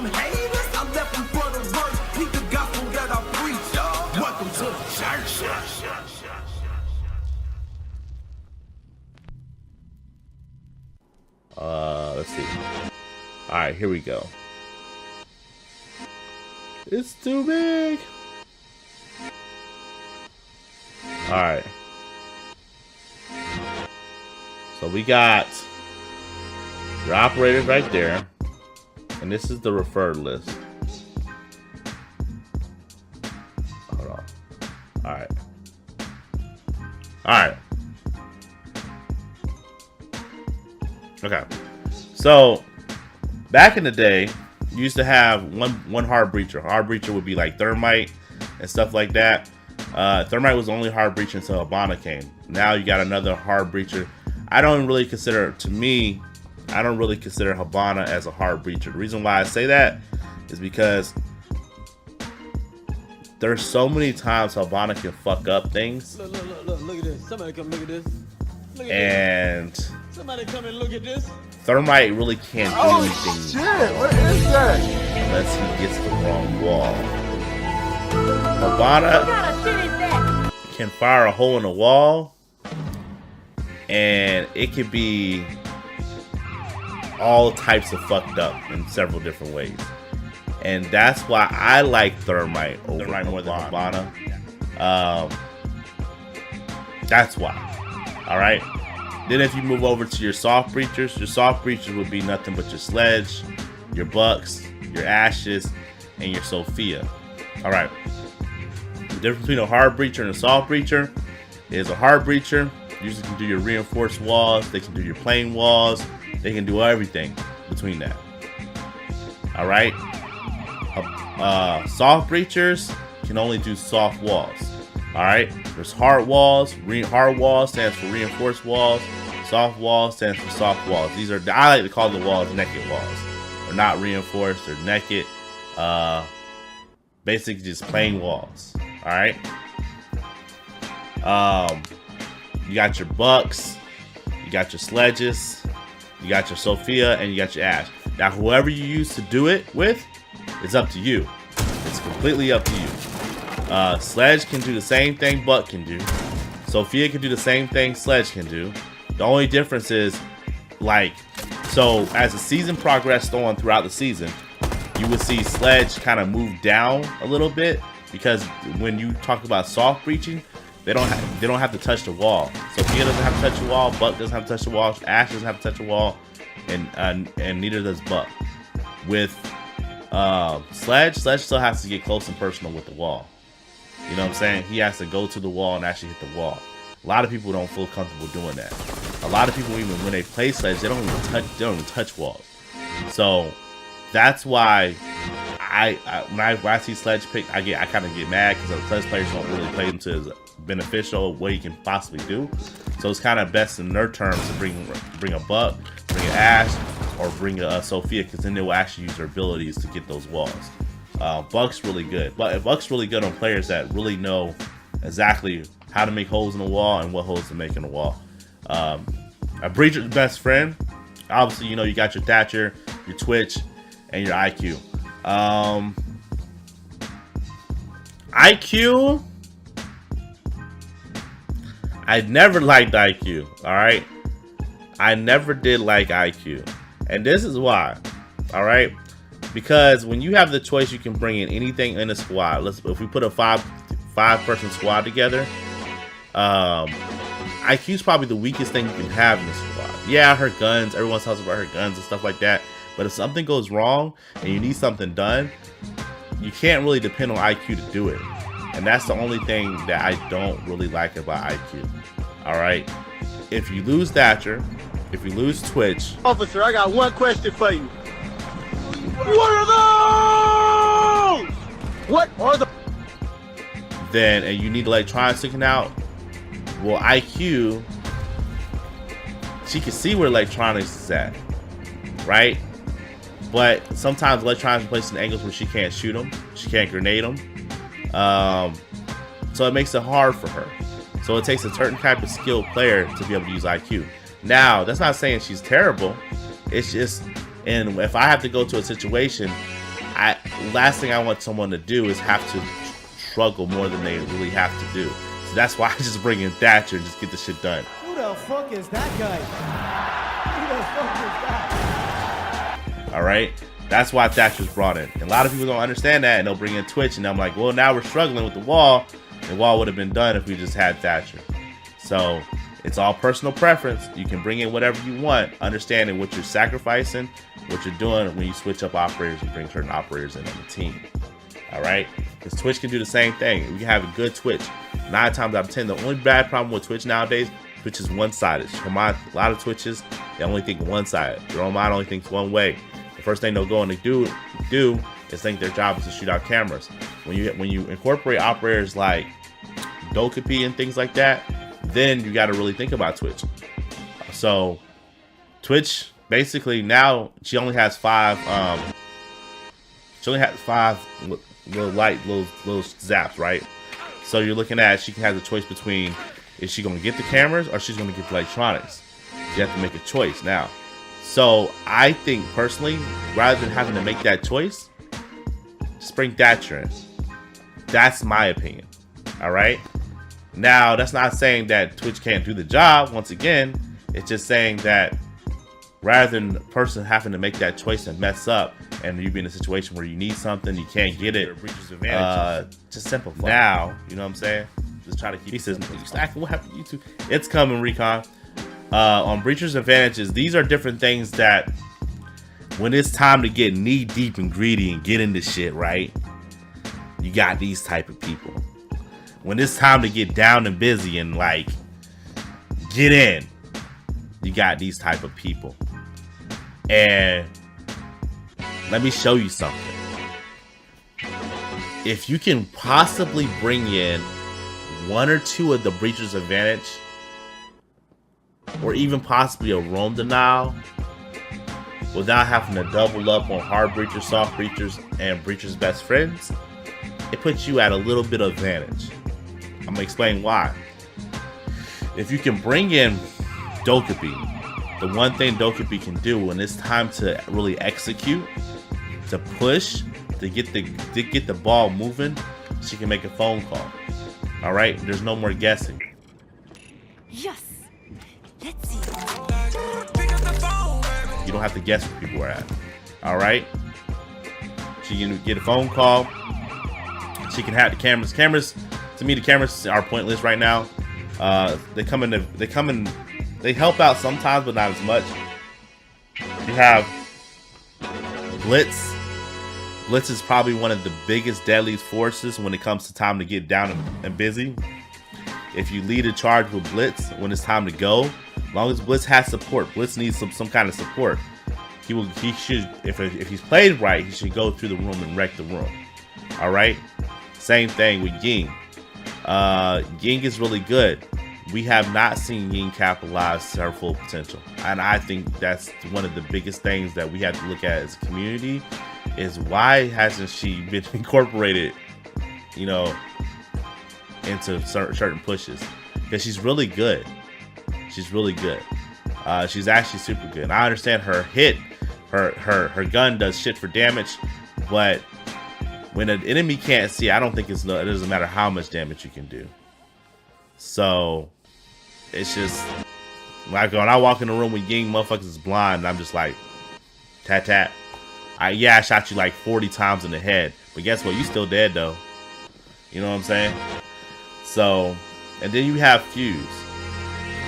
them haters, I left them for the work. Keep the gospel that I preach, y'all. Welcome to the church. Let's see. All right, here we go. It's too big. All right. So we got your operators right there, and this is the referred list. Hold on. All right. All right. Okay. So back in the day, you used to have one hard breacher. Hard breacher would be like Thermite and stuff like that. Thermite was the only hard breacher until Hibana came. Now you got another hard breacher. I don't really consider Hibana as a hard breacher. The reason why I say that is because there's so many times Hibana can fuck up things. Look at this. Somebody come look at this. Look at and this. Somebody come and look at this. Thermite really can't do anything. Shit, what is that? Unless he gets the wrong wall. Hibana can fire a hole in the wall, and it could be all types of fucked up in several different ways. And that's why I like Thermite over more than Hibana. That's why. Alright? Then if you move over to your soft breachers would be nothing but your Sledge, your Bucks, your Ashes, and your Sophia. Alright. The difference between a hard breacher and a soft breacher is a hard breacher usually can do your reinforced walls, they can do your plain walls, they can do everything between that. Alright. Soft breachers can only do soft walls. Alright, there's hard walls. Hard walls stands for reinforced walls. Soft walls stands for soft walls. These are, I like to call the walls naked walls. They're not reinforced, they're naked. Basically just plain walls. Alright. You got your Bucks, you got your Sledges, you got your Sophia, and you got your Ash. Now whoever you use to do it with, it's up to you. It's completely up to you. Sledge can do the same thing Buck can do. Sophia can do the same thing Sledge can do. The only difference is, like, so as the season progressed on throughout the season, you would see Sledge kind of move down a little bit, because when you talk about soft breaching, they don't have to touch the wall. Sophia doesn't have to touch the wall. Buck doesn't have to touch the wall. Ash doesn't have to touch the wall, and neither does Buck. With Sledge still has to get close and personal with the wall. You know what I'm saying? He has to go to the wall and actually hit the wall. A lot of people don't feel comfortable doing that. A lot of people, even when they play Sledge, they don't even touch walls. So that's why when I see Sledge pick, I kind of get mad, because the Sledge players don't really play them to as beneficial what he can possibly do. So it's kind of best in their terms to bring a Buck, bring an Ash, or bring a Sophia, because then they will actually use their abilities to get those walls. Buck's really good, but Buck's really good on players that really know exactly how to make holes in the wall and what holes to make in the wall. A breacher's best friend, obviously, you know, you got your Thatcher, your Twitch, and your IQ. IQ, I never liked IQ. All right, I never did like IQ, and this is why. All right. Because when you have the choice, you can bring in anything in a squad. If we put a five-person squad together, IQ's probably the weakest thing you can have in the squad. Yeah, her guns. Everyone talks about her guns and stuff like that. But if something goes wrong and you need something done, you can't really depend on IQ to do it. And that's the only thing that I don't really like about IQ. All right. If you lose Thatcher, if you lose Twitch, Officer, I got one question for you. What are those? What are the? Then, and you need electronics sticking out, well, IQ, she can see where electronics is at, right? But sometimes electronics are placed in angles where she can't shoot them, she can't grenade them, so it makes it hard for her. So it takes a certain type of skilled player to be able to use IQ. Now, that's not saying she's terrible. It's just, and if I have to go to a situation last thing I want someone to do is have to struggle more than they really have to do. So that's why I just bring in Thatcher and just get the shit done. Who the fuck is that guy? Who the fuck is that? All right, that's why Thatcher's brought in. And a lot of people don't understand that, and they'll bring in Twitch, and I'm like, well, now we're struggling with the wall. The wall would have been done if we just had Thatcher. So it's all personal preference. You can bring in whatever you want, understanding what you're sacrificing, what you're doing when you switch up operators and bring certain operators in on the team. All right, because Twitch can do the same thing. We can have a good Twitch. 9 times out of 10, the only bad problem with Twitch nowadays, Twitch is one-sided. A lot of Twitches, they only think one-sided. Their own mind only thinks one way. The first thing they'll go and do is think their job is to shoot out cameras. When you incorporate operators like Dokkaebi and things like that, then you got to really think about Twitch. So Twitch basically now she only has 5. She only has 5 little zaps, right? So you're looking at she has a choice between is she going to get the cameras or she's going to get the electronics. You have to make a choice now. So I think personally, rather than having to make that choice, just bring Thatcher in. That's my opinion. All right. Now that's not saying that Twitch can't do the job. Once again, it's just saying that rather than the person having to make that choice and mess up, and you be in a situation where you need something, you can't get it, just simplify. Now, you know what I'm saying? Just try to keep. He says, "What happened to YouTube?" It's coming, Recon. On Breacher's Advantages, these are different things that when it's time to get knee deep and greedy and get into shit, right? You got these type of people. When it's time to get down and busy and like get in, you got these type of people. And let me show you something. If you can possibly bring in 1 or 2 of the Breacher's Advantage, or even possibly a roam denial, without having to double up on hard breachers, soft breachers, and breachers' best friends, it puts you at a little bit of advantage. I'm gonna explain why. If you can bring in Dokkaebi, the one thing Dokkaebi can do when it's time to really execute, to push, to get the ball moving, she can make a phone call. All right, there's no more guessing. Yes. Let's see. You don't have to guess where people are at. All right. She can get a phone call. She can have the cameras. Cameras, to me, the cameras are pointless right now. They help out sometimes, but not as much. You have Blitz. Blitz is probably one of the biggest, deadliest forces when it comes to time to get down and busy. If you lead a charge with Blitz when it's time to go, as long as Blitz has support, Blitz needs some kind of support. He should, if he's played right, he should go through the room and wreck the room. All right. Same thing with Ying. Ying is really good. We have not seen Ying capitalize her full potential, and I think that's one of the biggest things that we have to look at as a community. Is why hasn't she been incorporated, you know, into certain pushes? Because she's really good. She's really good. She's actually super good. And I understand her hit, her gun does shit for damage, but when an enemy can't see, I don't think it doesn't matter how much damage you can do. So it's just like when I walk in the room with Ying, motherfuckers is blind, and I'm just like, tat tat. I shot you like 40 times in the head, but guess what? You still dead though. You know what I'm saying? So, and then you have Fuse.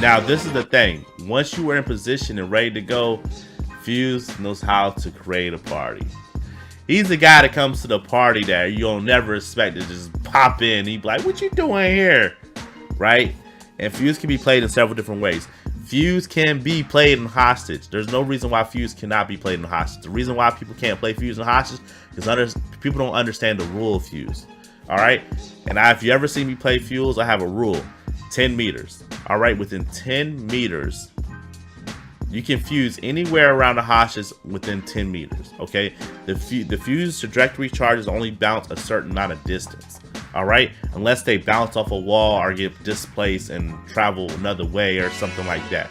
Now this is the thing. Once you are in position and ready to go, Fuse knows how to create a party. He's the guy that comes to the party that you'll never expect to just pop in. He'd be like, "What you doing here?" Right? And Fuse can be played in several different ways. Fuse can be played in Hostage. There's no reason why Fuse cannot be played in Hostage. The reason why people can't play Fuse in Hostage is people don't understand the rule of Fuse. All right? And if you ever see me play Fuse, I have a rule. 10 meters. All right? Within 10 meters, you can fuse anywhere around the Hostage within 10 meters. Okay? The Fuse trajectory charges only bounce a certain amount of distance. All right, unless they bounce off a wall or get displaced and travel another way or something like that.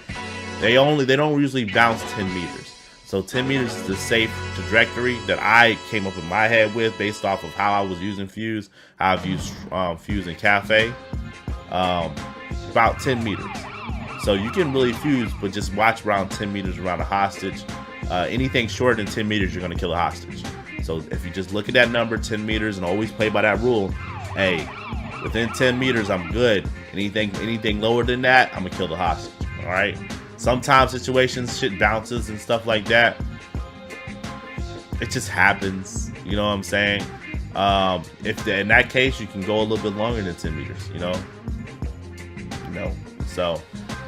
They don't usually bounce 10 meters. So 10 meters is the safe trajectory that I came up in my head with based off of how I was using Fuse, how I've used Fuse in Cafe. About 10 meters. So you can really fuse, but just watch around 10 meters around a hostage. Anything shorter than 10 meters, you're going to kill a hostage. So if you just look at that number, 10 meters, and always play by that rule, hey, within 10 meters, I'm good. Anything lower than that, I'm going to kill the hostage. All right? Sometimes situations, shit bounces and stuff like that. It just happens. You know what I'm saying? In that case, you can go a little bit longer than 10 meters, you know? So,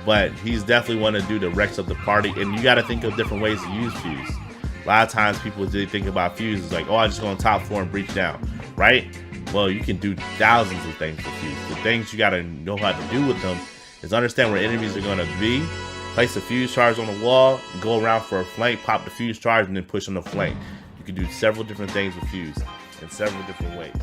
but he's definitely want to do the wrecks of the party, and you got to think of different ways to use Fuse. A lot of times people think about Fuse is like, oh, I just go on top 4 and breach down, right? Well, you can do thousands of things with Fuse. The things you got to know how to do with them is understand where enemies are going to be, place a Fuse charge on the wall, go around for a flank, pop the Fuse charge, and then push on the flank. You can do several different things with Fuse in several different ways.